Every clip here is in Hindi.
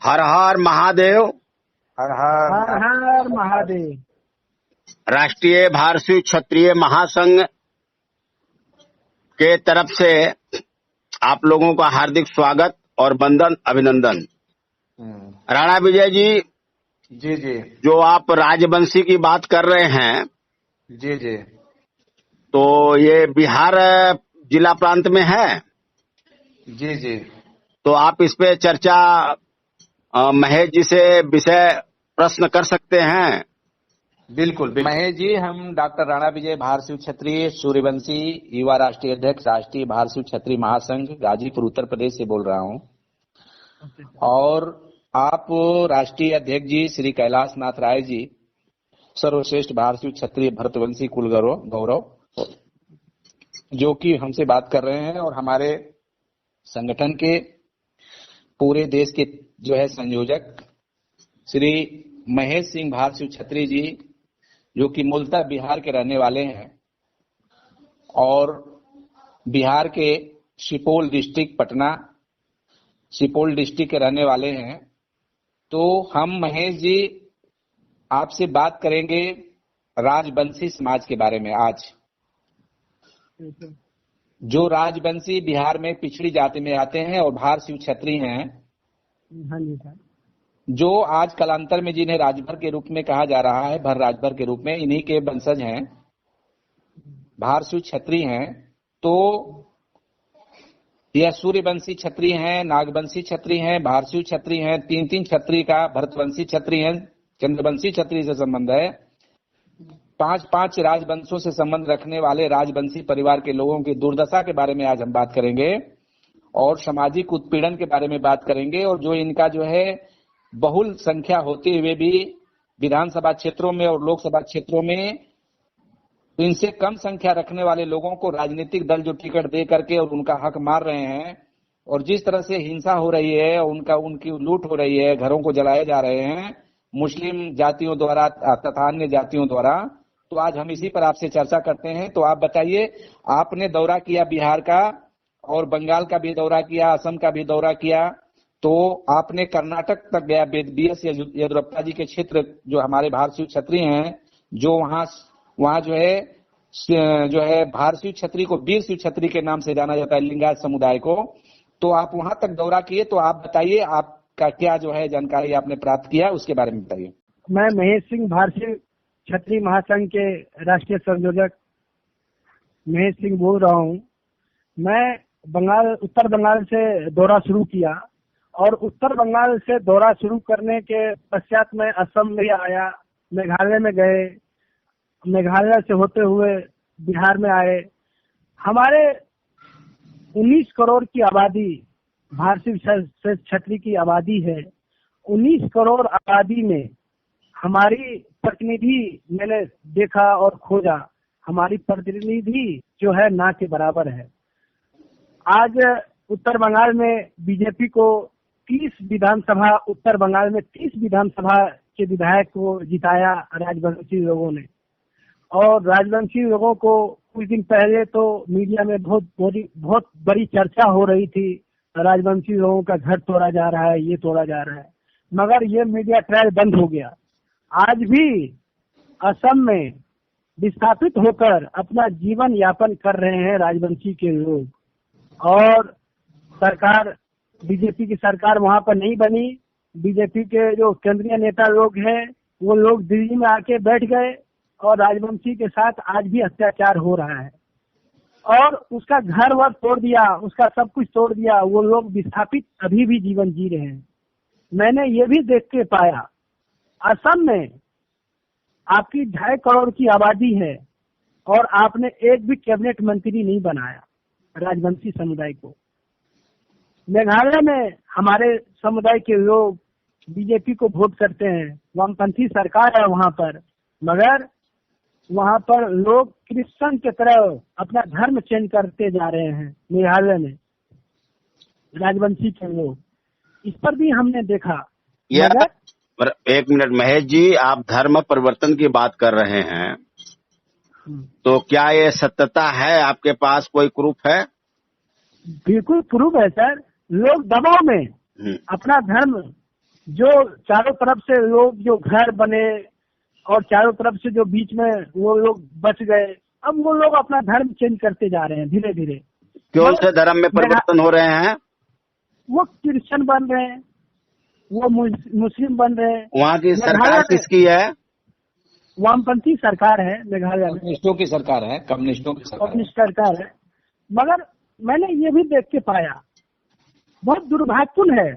हर हर महादेव। हर हर हर हर महादेव। राष्ट्रीय भारतीय क्षत्रिय महासंघ के तरफ से आप लोगों का हार्दिक स्वागत और वंदन अभिनंदन। राणा विजय जी, जी जी जो आप राजवंशी की बात कर रहे हैं, जी जी तो ये बिहार जिला प्रांत में है। जी जी तो आप इस पे चर्चा महेश जी से विषय प्रश्न कर सकते हैं। बिल्कुल महेश जी, हम डॉक्टर राणा विजय भारतीय क्षत्रिय सूर्यवंशी युवा राष्ट्रीय अध्यक्ष राष्ट्रीय भारतीय क्षत्रिय महासंघ गाजीपुर उत्तर प्रदेश से बोल रहा हूँ। और आप राष्ट्रीय अध्यक्ष जी श्री कैलाश नाथ राय जी सर्वश्रेष्ठ भारतीय क्षत्रिय भरतवंशी कुल गौरव जो कि हमसे बात कर रहे हैं, और हमारे संगठन के पूरे देश के जो है संयोजक श्री महेश सिंह भारतीय क्षत्रिय जी, जो कि मूलतः बिहार के रहने वाले हैं और बिहार के सुपौल डिस्ट्रिक्ट के रहने वाले हैं। तो हम महेश जी आपसे बात करेंगे राजवंशी समाज के बारे में। आज जो राजवंशी बिहार में पिछड़ी जाति में आते हैं और भारतीय क्षत्रिय हैं, हाँ जी सर, जो आज कालांतर में जिन्हें राजभर के रूप में कहा जा रहा है, भर राजभर के रूप में, इन्हीं के वंशज हैं, भारतीय क्षत्रिय हैं। तो यह सूर्यवंशी क्षत्रिय हैं, नागवंशी क्षत्रिय हैं, भारतीय क्षत्रिय हैं, तीन क्षत्रिय का भरतवंशी क्षत्रिय हैं, चंद्रवंशी क्षत्रिय से संबंध है। 5 राजवंशों से संबंध रखने वाले राजवंशी परिवार के लोगों की दुर्दशा के बारे में आज हम बात करेंगे और सामाजिक उत्पीड़न के बारे में बात करेंगे। और जो इनका जो है बहुल संख्या होते हुए भी विधानसभा क्षेत्रों में और लोकसभा क्षेत्रों में इनसे कम संख्या रखने वाले लोगों को राजनीतिक दल जो टिकट दे करके और उनका हक मार रहे हैं, और जिस तरह से हिंसा हो रही है, उनकी लूट हो रही है, घरों को जलाए जा रहे हैं मुस्लिम जातियों द्वारा तथा अन्य जातियों द्वारा। तो आज हम इसी पर आपसे चर्चा करते हैं। तो आप बताइए, आपने दौरा किया बिहार का और बंगाल का भी दौरा किया, असम का भी दौरा किया, तो आपने कर्नाटक तक गया, BS येदियुरप्पा जी के क्षेत्र जो हमारे भारतीय क्षत्रिय हैं, जो वहाँ जो है भारतीय क्षत्रिय को वीर शिव क्षत्रिय के नाम से जाना जाता है, लिंगायत समुदाय को। तो आप वहां तक दौरा किए, तो आप बताइए आपका क्या जो है जानकारी आपने प्राप्त किया, उसके बारे में बताइए। मैं महेश सिंह भारतीय क्षत्रिय महासंघ के राष्ट्रीय संयोजक महेश सिंह बोल रहा हूँ। मैं उत्तर बंगाल से दौरा शुरू किया और उत्तर बंगाल से दौरा शुरू करने के पश्चात मैं असम में आया, मेघालय में गए, मेघालय से होते हुए बिहार में आए। हमारे 19 करोड़ की आबादी भारतीय क्षत्रिय की आबादी है। 19 करोड़ आबादी में हमारी प्रतिनिधि मैंने देखा और खोजा, हमारी प्रतिनिधि जो है ना के बराबर है। आज उत्तर बंगाल में बीजेपी को 30 विधानसभा के विधायक को जिताया राजवंशी लोगों ने। और राजवंशी लोगों को कुछ दिन पहले तो मीडिया में बहुत बड़ी चर्चा हो रही थी, राजवंशी लोगों का घर तोड़ा जा रहा है, ये तोड़ा जा रहा है, मगर ये मीडिया ट्रायल बंद हो गया। आज भी असम में विस्थापित होकर अपना जीवन यापन कर रहे हैं राजवंशी के लोग, और सरकार, बीजेपी की सरकार वहां पर नहीं बनी। बीजेपी के जो केंद्रीय नेता लोग हैं वो लोग दिल्ली में आके बैठ गए और राजवंशी के साथ आज भी अत्याचार हो रहा है और उसका घर वर तोड़ दिया, उसका सब कुछ तोड़ दिया। वो लोग विस्थापित अभी भी जीवन जी रहे हैं। मैंने ये भी देख के पाया, असम में आपकी 2.5 करोड़ की आबादी है और आपने एक भी कैबिनेट मंत्री नहीं बनाया राजवंशी समुदाय को। मेघालय में हमारे समुदाय के लोग बीजेपी को वोट करते हैं, वामपंथी सरकार है वहां पर, मगर वहां पर लोग क्रिश्चियन की तरह अपना धर्म चेंज करते जा रहे हैं मेघालय में, राजवंशी के लोग। इस पर भी हमने देखा। पर एक मिनट महेश जी, आप धर्म परिवर्तन की बात कर रहे हैं, तो क्या ये सत्यता है? आपके पास कोई प्रूफ है? बिल्कुल प्रूफ है सर। लोग दबाव में अपना धर्म जो चारों तरफ से लोग जो घर बने और चारों तरफ से जो बीच में वो लोग बच गए, अब वो लोग अपना धर्म चेंज करते जा रहे हैं धीरे धीरे। कौन से धर्म में परिवर्तन हो रहे हैं? वो क्रिश्चियन बन रहे हैं, वो मुस्लिम बन रहे हैं। वहाँ की सरकार किसकी है? वामपंथी सरकार है मेघालय में, कम्युनिस्टों की सरकार है, कम्युनिस्ट सरकार है। मगर मैंने ये भी देख के पाया, बहुत दुर्भाग्यपूर्ण है,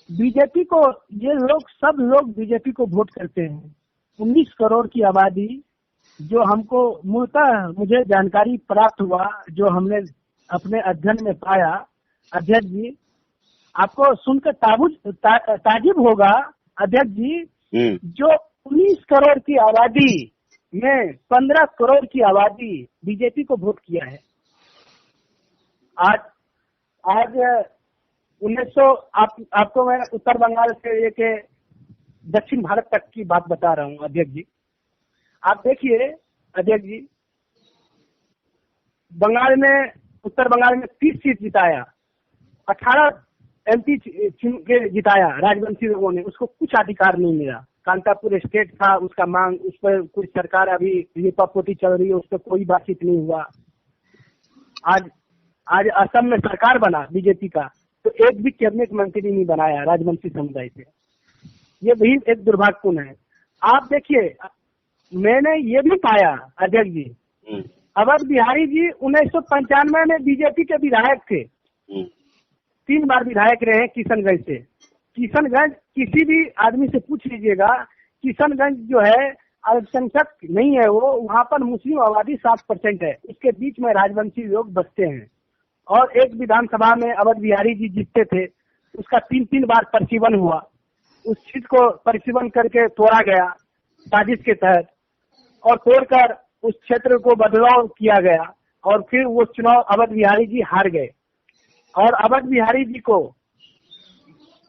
बीजेपी को ये लोग सब लोग बीजेपी को वोट करते हैं। 19 करोड़ की आबादी, जो हमको मूलतः मुझे जानकारी प्राप्त हुआ, जो हमने अपने अध्ययन में पाया, अध्यक्ष जी आपको सुनकर ताजुब होगा अध्यक्ष जी, जो 19 करोड़ की आबादी में 15 करोड़ की आबादी बीजेपी को वोट किया है। आज 1900 आपको मैं उत्तर बंगाल से लेके दक्षिण भारत तक की बात बता रहा हूँ अध्यक्ष जी। आप देखिए अध्यक्ष जी, बंगाल में, उत्तर बंगाल में 30 सीट जिताया, 18 MP चुन के जिताया राजवंशी लोगों ने, उसको कुछ अधिकार नहीं मिला। कांतापुर स्टेट था, उसका मांग, उस पर कुछ सरकार अभी लिपापोती चल रही है, उस पर कोई बातचीत नहीं हुआ। आज असम में सरकार बना बीजेपी का, तो एक भी कैबिनेट मंत्री नहीं बनाया राजवंशी समुदाय से। ये भी एक दुर्भाग्यपूर्ण है। आप देखिए, मैंने ये भी पाया अध्यक्ष जी, अवध बिहारी जी 1995 में बीजेपी के विधायक थे, 3 बार विधायक रहे किशनगंज से। किशनगंज किसी भी आदमी से पूछ लीजिएगा, किशनगंज जो है अल्पसंख्यक नहीं है, वो वहाँ पर मुस्लिम आबादी 7% है, उसके बीच में राजवंशी लोग बसते हैं। और एक विधानसभा में अवध बिहारी जी जीतते थे, उसका 3 बार परिसीमन हुआ, उस सीट को परिसीमन करके तोड़ा गया साजिश के तहत, और तोड़कर उस क्षेत्र को बदलाव किया गया, और फिर वो चुनाव अवध बिहारी जी हार गए। और अवध बिहारी जी को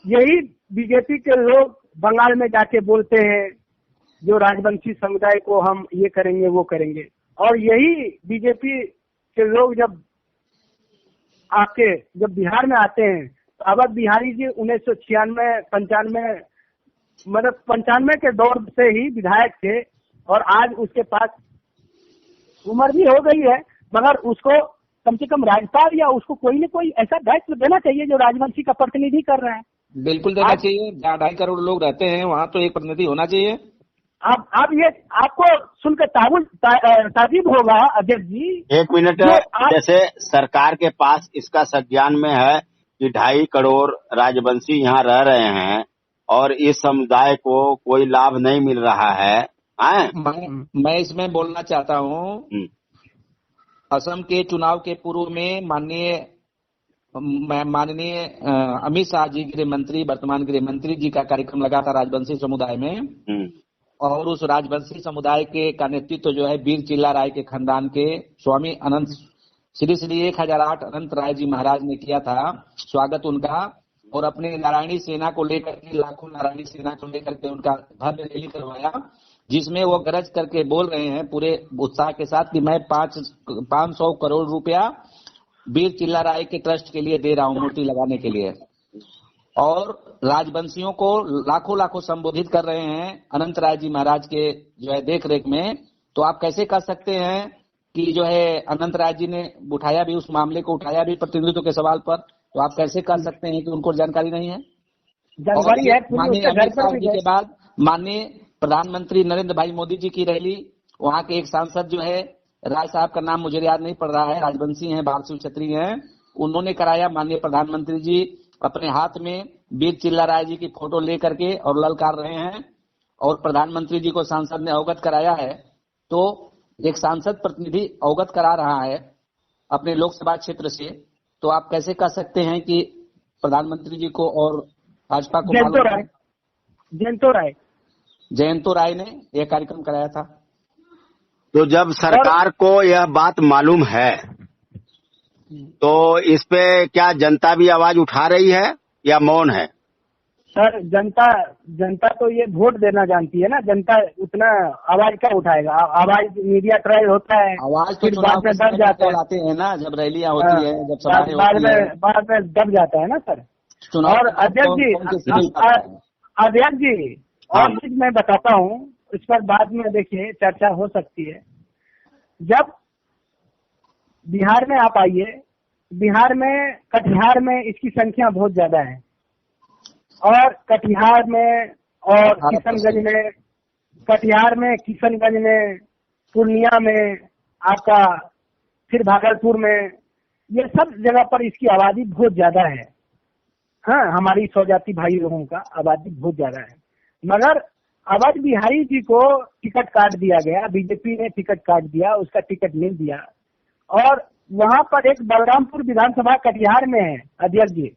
यही बीजेपी के लोग बंगाल में जाके बोलते हैं, जो राजवंशी समुदाय को हम ये करेंगे वो करेंगे। और यही बीजेपी के लोग जब बिहार में आते हैं, तो अवध बिहारी जी 1996-95 मतलब 95 के दौर से ही विधायक थे, और आज उसके पास उम्र भी हो गई है, मगर उसको कम से कम राज्यपाल या उसको कोई न कोई ऐसा दायित्व देना चाहिए जो राजवंशी का प्रतिनिधि कर रहे हैं। बिल्कुल देना चाहिए। 2.5 करोड़ लोग रहते हैं वहाँ, तो एक प्रतिनिधि होना चाहिए। आप ये आपको सुनकर ताजुब होगा अध्यक्ष जी। 1 मिनट, जैसे सरकार के पास इसका संज्ञान में है कि 2.5 करोड़ राजवंशी यहाँ रह रहे हैं और इस समुदाय को कोई लाभ नहीं मिल रहा है। मैं इसमें बोलना चाहता हूँ, असम के चुनाव के पूर्व में माननीय अमित शाह जी गृह मंत्री, वर्तमान गृह मंत्री जी का कार्यक्रम लगा था राजवंशी समुदाय में, और उस राजवंशी समुदाय का नेतृत्व जो है वीर चिल्ला राय के खानदान के स्वामी अनंत श्री 1008 अनंत राय जी महाराज ने किया था स्वागत उनका, और अपने नारायणी सेना को लेकर के, लाखों नारायणी सेना को लेकर के उनका भव्य रैली करवाया, जिसमें वो गरज करके बोल रहे हैं पूरे उत्साह के साथ कि मैं 500 करोड़ रुपया वीर चिल्ला राय के ट्रस्ट के लिए दे रहा हूँ, मूर्ति लगाने के लिए। और राजवंशियों को लाखों संबोधित कर रहे हैं अनंत राय जी महाराज के जो है देख रेख में। तो आप कैसे कर सकते हैं कि जो है अनंत राय जी ने उठाया भी, उस मामले को उठाया भी प्रतिनिधित्व के सवाल पर, तो आप कैसे कर सकते हैं कि उनको जानकारी नहीं है? जानकारी है। माननीय अमित शाह जी के बाद माननीय प्रधानमंत्री नरेंद्र भाई मोदी जी की रैली, वहाँ के एक सांसद जो है राय साहब का नाम मुझे याद नहीं पड़ रहा है, राजवंशी हैं, भारतीय क्षत्रिय हैं, उन्होंने कराया। माननीय प्रधानमंत्री जी अपने हाथ में वीर चिल्ला राय जी की फोटो लेकर के और ललकार रहे हैं, और प्रधानमंत्री जी को सांसद ने अवगत कराया है। तो एक सांसद प्रतिनिधि अवगत करा रहा है अपने लोकसभा क्षेत्र से, तो आप कैसे कह सकते हैं कि प्रधानमंत्री जी को और भाजपा को जयंतो राय ने यह कार्यक्रम कराया था? तो जब सरकार को यह बात मालूम है, तो इस पे क्या जनता भी आवाज उठा रही है या मौन है? सर, जनता तो ये वोट देना जानती है ना, जनता उतना आवाज क्या उठाएगा? आवाज मीडिया ट्रायल होता है, आवाज तो बाद में दब जाता है ना, जब रैलियां होती है, जब सभाएं होती है, बाद में दब जाता है ना सर। और अध्यक्ष जी, अध्यक्ष जी और चीज मैं बताता हूँ, इस पर बाद में देखिए चर्चा हो सकती है। जब बिहार में आप आइए, बिहार में कटिहार में इसकी संख्या बहुत ज्यादा है, और कटिहार में और किशनगंज में, कटिहार में, किशनगंज में, पूर्णिया में आपका, फिर भागलपुर में, ये सब जगह पर इसकी आबादी बहुत ज्यादा है। हाँ, हमारी स्वजाति भाई लोगों का आबादी बहुत ज्यादा है, मगर अवध बिहारी जी को टिकट काट दिया गया, बीजेपी ने टिकट काट दिया, उसका टिकट नहीं दिया। और वहां पर एक बलरामपुर विधानसभा कटिहार में है अध्यक्ष जी।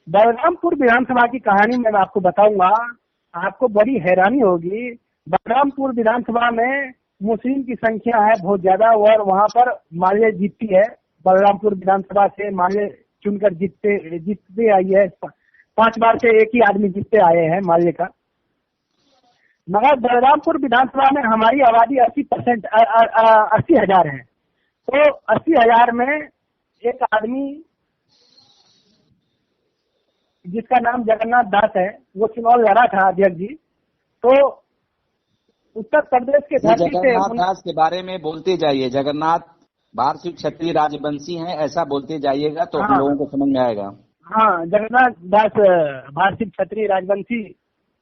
बलरामपुर विधानसभा की कहानी मैं आपको बताऊंगा, आपको बड़ी हैरानी होगी। बलरामपुर विधानसभा में मुस्लिम की संख्या है बहुत ज्यादा, और वहां पर माले जीतती है। बलरामपुर विधानसभा से माले चुनकर जीतते आई है, 5 बार से एक ही आदमी जीतते आए हैं माले का। मगर बलरामपुर विधानसभा में हमारी आबादी 80,000 है। तो 80,000 में एक आदमी जिसका नाम जगन्नाथ दास है, वो चुनाव लड़ा था अध्यक्ष जी। तो उत्तर प्रदेश के धरती से जगन्नाथ दास के बारे में बोलते जाइए, जगन्नाथ भारतीय क्षत्रिय राजवंशी हैं, ऐसा बोलते जाइएगा तो हम लोगों को समझ में आएगा। हाँ, जगन्नाथ दास भारतीय क्षत्रिय राजवंशी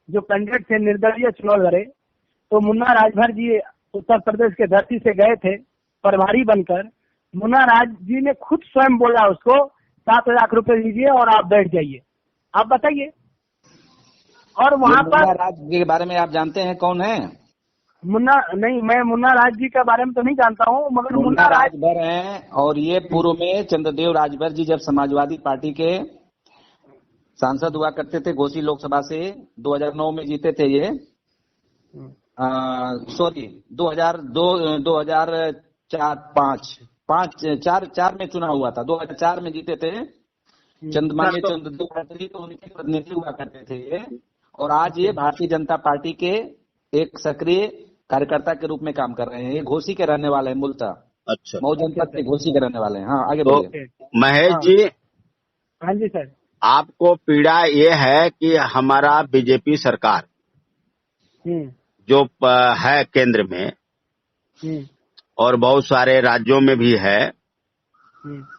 जो कैंडिडेट थे, निर्दलीय चुनाव लड़े। तो मुन्ना राजभर जी उत्तर प्रदेश के धरती से गए थे प्रभारी बनकर। मुन्ना राज जी ने खुद स्वयं बोला उसको 7 लाख रुपए दीजिए और आप बैठ जाइए। आप बताइए। और वहाँ पर मुन्ना राज जी के बारे में आप जानते हैं कौन है? मैं मुन्ना राज जी के बारे में तो नहीं जानता हूँ, मगर मुन्ना राजभर हैं। और ये पूर्व में चंद्रदेव राजभर जी जब समाजवादी पार्टी के सांसद हुआ करते थे घोसी लोकसभा से, 2009 में जीते थे ये, सॉरी 2004 में चुनाव हुआ था, 2004 में जीते थे। चंद्रमान्य चंद्रदेव राजभर तो उनके प्रतिनिधि हुआ करते थे ये। और आज ये भारतीय जनता पार्टी के एक सक्रिय कार्यकर्ता के रूप में काम कर रहे हैं। ये घोसी के रहने वाले हैं मूलतः। अच्छा, मऊ जनपद के घोसी के रहने वाले हैं। हाँ, आगे बोलिए। महेश जी। हाँ जी सर। आपको पीड़ा ये है कि हमारा बीजेपी सरकार जो है केंद्र में और बहुत सारे राज्यों में भी है,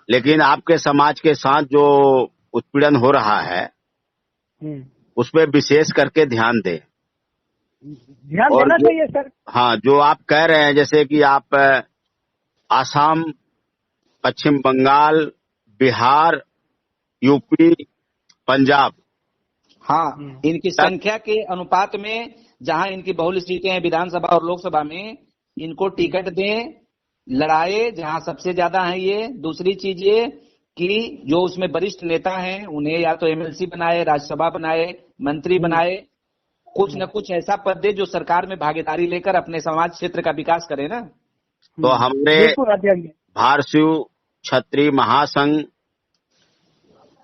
लेकिन आपके समाज के साथ जो उत्पीड़न हो रहा है उस पर विशेष करके ध्यान दें। ध्यान देना चाहिए सर। हाँ, जो आप कह रहे हैं, जैसे कि आप आसाम, पश्चिम बंगाल, बिहार, यूपी, पंजाब, हाँ, इनकी संख्या के अनुपात में जहां इनकी बहुल सीटें हैं विधानसभा और लोकसभा में, इनको टिकट दें, लड़ाए जहां सबसे ज्यादा है ये। दूसरी चीज ये कि जो उसमें वरिष्ठ नेता हैं उन्हें या तो एमएलसी बनाए, राज्यसभा बनाए, मंत्री बनाए, कुछ न कुछ ऐसा पद दे जो सरकार में भागीदारी लेकर अपने समाज क्षेत्र का विकास करे ना। तो हमने भारतीय क्षत्रिय महासंघ,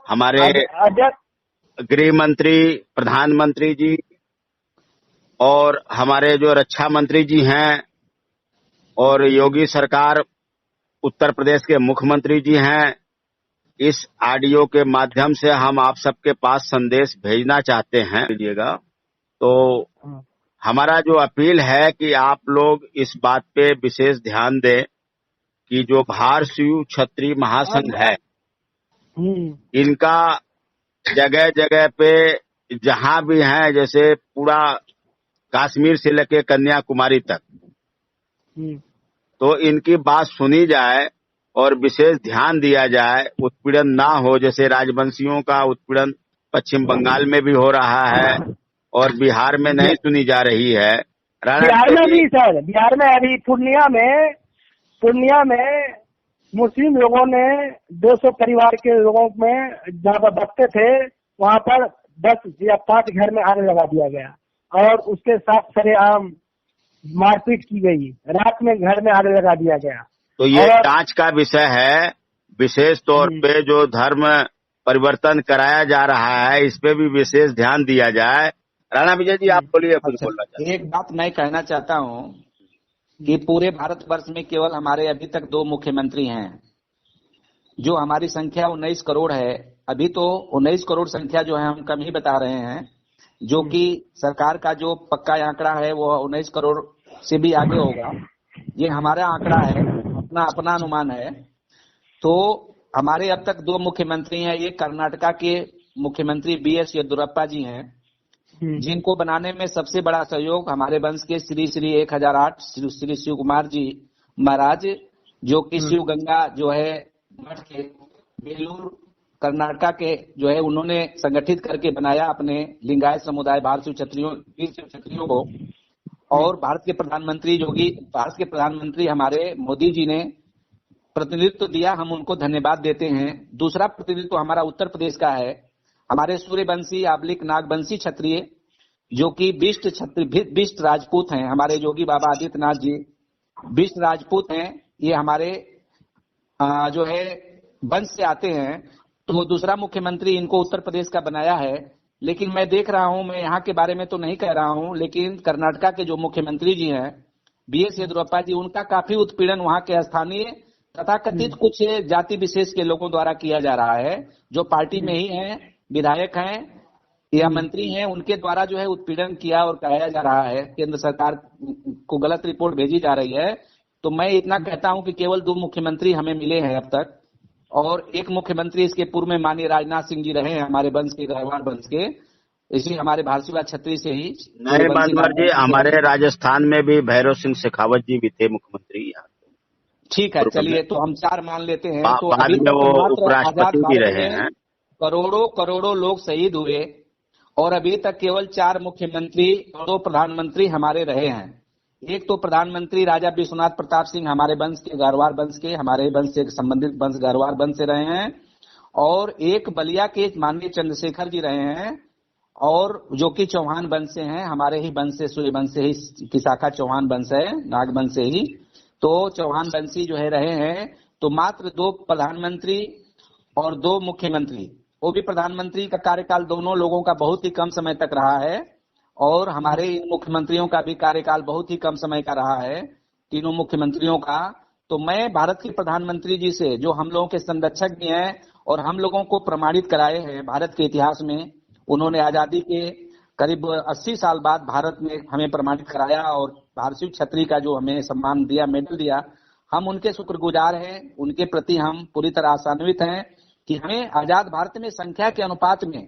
हमारे गृह मंत्री, प्रधानमंत्री जी और हमारे जो रक्षा मंत्री जी हैं और योगी सरकार उत्तर प्रदेश के मुख्यमंत्री जी हैं, इस ऑडियो के माध्यम से हम आप सबके पास संदेश भेजना चाहते हैं। लीजिएगा। तो हमारा जो अपील है कि आप लोग इस बात पे विशेष ध्यान दें कि जो भारतीय क्षत्रिय महासंघ है, इनका जगह जगह पे जहां भी है, जैसे पूरा कश्मीर से लेके कन्याकुमारी तक, तो इनकी बात सुनी जाए और विशेष ध्यान दिया जाए, उत्पीड़न ना हो। जैसे राजवंशियों का उत्पीड़न पश्चिम बंगाल में भी हो रहा है और बिहार में नहीं सुनी जा रही है। बिहार में भी सर, बिहार में अभी पूर्णिया में मुस्लिम लोगों ने 200 परिवार के लोगों में जहाँ पर बसते थे वहाँ पर 10 या 5 घर में आग लगा दिया गया और उसके साथ सरेआम मारपीट की गई। रात में घर में आग लगा दिया गया। तो ये जांच का विषय है। विशेष तौर पे जो धर्म परिवर्तन कराया जा रहा है, इस पे भी विशेष ध्यान दिया जाए। राणा विजय जी, आप बोलिए। कुछ बोलना चाहते हैं? एक बात मैं कहना चाहता हूँ कि पूरे भारतवर्ष में केवल हमारे अभी तक 2 मुख्यमंत्री हैं। जो हमारी संख्या 19 करोड़ है, अभी तो 19 करोड़ संख्या जो है हम कम ही बता रहे हैं, जो कि सरकार का जो पक्का आंकड़ा है वो 19 करोड़ से भी आगे होगा। ये हमारा आंकड़ा है, अपना अपना अनुमान है। तो हमारे अब तक 2 मुख्यमंत्री हैं, एक कर्नाटका के मुख्यमंत्री BS येदियुरप्पा जी हैं, जिनको बनाने में सबसे बड़ा सहयोग हमारे वंश के श्री 1008 श्री शिव कुमार जी महाराज, जो कि शिव गंगा जो है मठ के बेलूर कर्नाटका के जो है उन्होंने संगठित करके बनाया अपने लिंगायत समुदाय भारतीय क्षत्रियों को। और भारत के प्रधानमंत्री हमारे मोदी जी ने प्रतिनिधित्व दिया, हम उनको धन्यवाद देते हैं। दूसरा प्रतिनिधित्व हमारा उत्तर प्रदेश का है, हमारे सूर्यवंशी आबलिक नागवंशी क्षत्रिय जो कि बिष्ट राजपूत हैं, हमारे योगी बाबा आदित्यनाथ जी बिष्ट राजपूत हैं, ये हमारे जो है वंश से आते हैं। तो दूसरा मुख्यमंत्री इनको उत्तर प्रदेश का बनाया है। लेकिन मैं देख रहा हूं, मैं यहाँ के बारे में तो नहीं कह रहा हूं, लेकिन कर्नाटका के जो मुख्यमंत्री जी हैं BS येदियुरप्पा जी, उनका काफी उत्पीड़न वहां के स्थानीय तथा कथित कुछ जाति विशेष के लोगों द्वारा किया जा रहा है, जो पार्टी में ही हैं, विधायक हैं या मंत्री हैं, उनके द्वारा जो है उत्पीड़न किया और कराया जा रहा है। केंद्र सरकार को गलत रिपोर्ट भेजी जा रही है। तो मैं इतना कहता हूं कि केवल 2 मुख्यमंत्री हमें मिले हैं अब तक, और एक मुख्यमंत्री इसके पूर्व में माननीय राजनाथ सिंह जी रहे हैं, हमारे वंश के, गढ़वाल वंश के, इसलिए हमारे भारतीय छत्री से ही। नहीं मानवर जी, हमारे राजस्थान में भी भैरव सिंह शेखावत जी भी थे मुख्यमंत्री। ठीक है, चलिए तो हम 4 मान लेते हैं। तो बाद में वो उपराष्ट्रपति भी रहे हैं। करोड़ों लोग शहीद हुए और अभी तक केवल 4 मुख्यमंत्री और 2 प्रधानमंत्री हमारे रहे हैं। एक तो प्रधानमंत्री राजा विश्वनाथ प्रताप सिंह हमारे वंश के, गढ़वाल वंश के, हमारे वंश से संबंधित वंश गढ़वाल वंश से रहे हैं, और एक बलिया के माननीय चंद्रशेखर जी रहे हैं, और जो कि चौहान वंश से हैं, हमारे ही वंश से, सूर्य वंश से ही की शाखा चौहान वंश है, नाग वंश से ही। तो चौहान वंशी जो है रहे हैं। तो मात्र 2 प्रधानमंत्री और 2 मुख्यमंत्री, वो भी प्रधानमंत्री का कार्यकाल दोनों लोगों का बहुत ही कम समय तक रहा है, और हमारे इन मुख्यमंत्रियों का भी कार्यकाल बहुत ही कम समय का रहा है, तीनों मुख्यमंत्रियों का। तो मैं भारत के प्रधानमंत्री जी से, जो हम लोगों के संरक्षक भी हैं और हम लोगों को प्रमाणित कराए हैं भारत के इतिहास में, उन्होंने आजादी के करीब 80 साल बाद भारत में हमें प्रमाणित कराया और भारतीय क्षत्रिय का जो हमें सम्मान दिया, मेडल दिया, हम उनके शुक्रगुजार हैं। उनके प्रति हम पूरी तरह आशान्वित हैं कि हमें आजाद भारत में संख्या के अनुपात में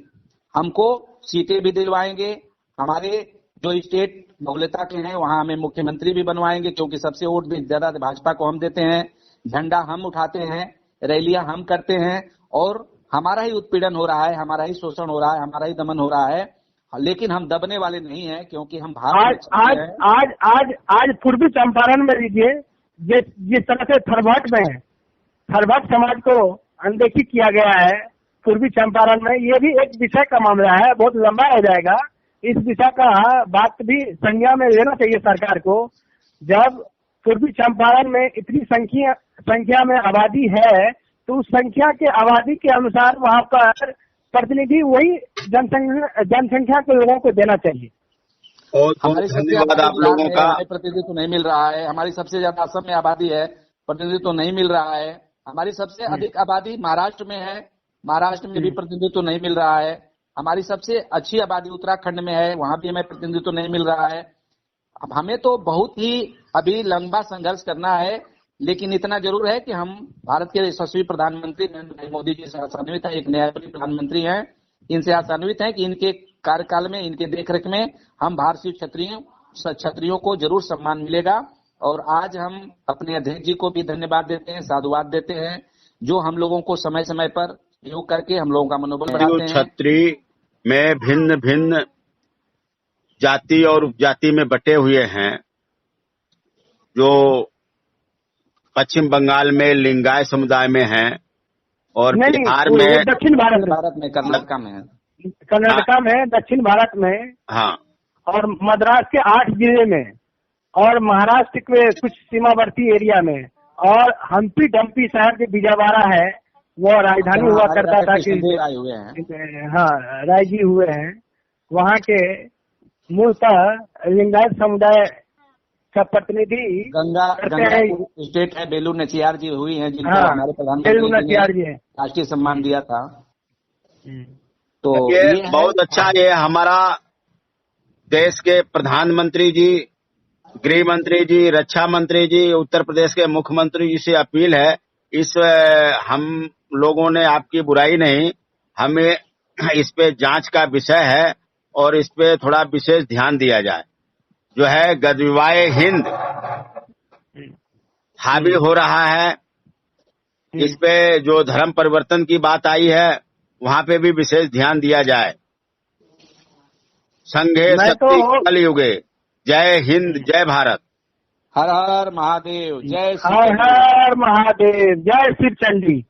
हमको सीटें भी दिलवाएंगे। हमारे जो स्टेट बहुलता के हैं वहां हमें मुख्यमंत्री भी बनवाएंगे, क्योंकि सबसे वोट भी ज्यादा भाजपा को हम देते हैं, झंडा हम उठाते हैं, रैलियां हम करते हैं, और हमारा ही उत्पीड़न हो रहा है, हमारा ही शोषण हो रहा है, हमारा ही दमन हो रहा है, लेकिन हम दबने वाले नहीं हैं, क्योंकि हम भारत आज पूर्वी चंपारण में लीजिए, जिस तरह से थरभट समाज को अनदेखी किया गया है पूर्वी चंपारण में, ये भी एक विषय का मामला है, बहुत लंबा हो जाएगा। इस विषय का बात भी संज्ञा में लेना चाहिए सरकार को। जब पूर्वी चंपारण में इतनी संख्या में आबादी है, तो उस संख्या के आबादी के अनुसार वहाँ पर प्रतिनिधि वही जनसंख्या के लोगों को देना चाहिए। और धन्यवाद आप लोगों का। प्रतिनिधित्व नहीं मिल रहा है, हमारी सबसे ज्यादा असम में आबादी है, प्रतिनिधित्व नहीं मिल रहा है। हमारी सबसे अधिक आबादी महाराष्ट्र में है, महाराष्ट्र में भी प्रतिनिधित्व नहीं मिल रहा है। हमारी सबसे अच्छी आबादी उत्तराखंड में है, वहां भी हमें प्रतिनिधित्व नहीं मिल रहा है। अब हमें तो बहुत ही अभी लंबा संघर्ष करना है, लेकिन इतना जरूर है कि हम भारत के यशस्वी प्रधानमंत्री नरेंद्र भाई मोदी जी से आशान्वित है, एक न्यायप्रिय प्रधानमंत्री हैं, इनसे आशान्वित है कि इनके कार्यकाल में, इनके देखरेख में हम भारतीय क्षत्रियों को जरूर सम्मान मिलेगा। और आज हम अपने अध्यक्ष जी को भी धन्यवाद देते हैं, साधुवाद देते हैं, जो हम लोगों को समय समय पर योग करके हम लोगों का मनोबल बढ़ाते हैं। क्षत्रिय में भिन्न भिन्न जाति और उपजाति में बटे हुए हैं। जो पश्चिम बंगाल में लिंगायत समुदाय में हैं, और बिहार में, दक्षिण भारत में, कर्नाटका में है, कर्नाटका में, दक्षिण भारत में, हाँ, और मद्रास के 8 जिले में, और महाराष्ट्र के कुछ सीमावर्ती एरिया में, और हम्पी डम्पी शहर जो बिजयवाड़ा है, वो राजधानी हुआ करता था कि हाँ रायजी हुए हैं, वहाँ के मूलतः लिंगायत समुदाय का प्रतिनिधि गंगा स्टेट है, बेलूर नाचियार जी हुई हैं, जिनको हमारे प्रधानमंत्री ने राष्ट्रीय सम्मान दिया था। तो ये ये बहुत अच्छा, ये हमारा देश के प्रधानमंत्री जी, गृह मंत्री जी, रक्षा मंत्री जी, उत्तर प्रदेश के मुख्यमंत्री जी से अपील है, हम लोगों ने आपकी बुराई नहीं, हमें इस पे जांच का विषय है और इस पे थोड़ा विशेष ध्यान दिया जाए। जो है गजवाए हिंद हावी हो रहा है, इस पे जो धर्म परिवर्तन की बात आई है वहां पे भी विशेष ध्यान दिया जाए। संघे शक्ति कलयुगे, जय हिंद जय भारत। हर हर महादेव, जय हर श्री हर महादेव, जय शिव चंडी।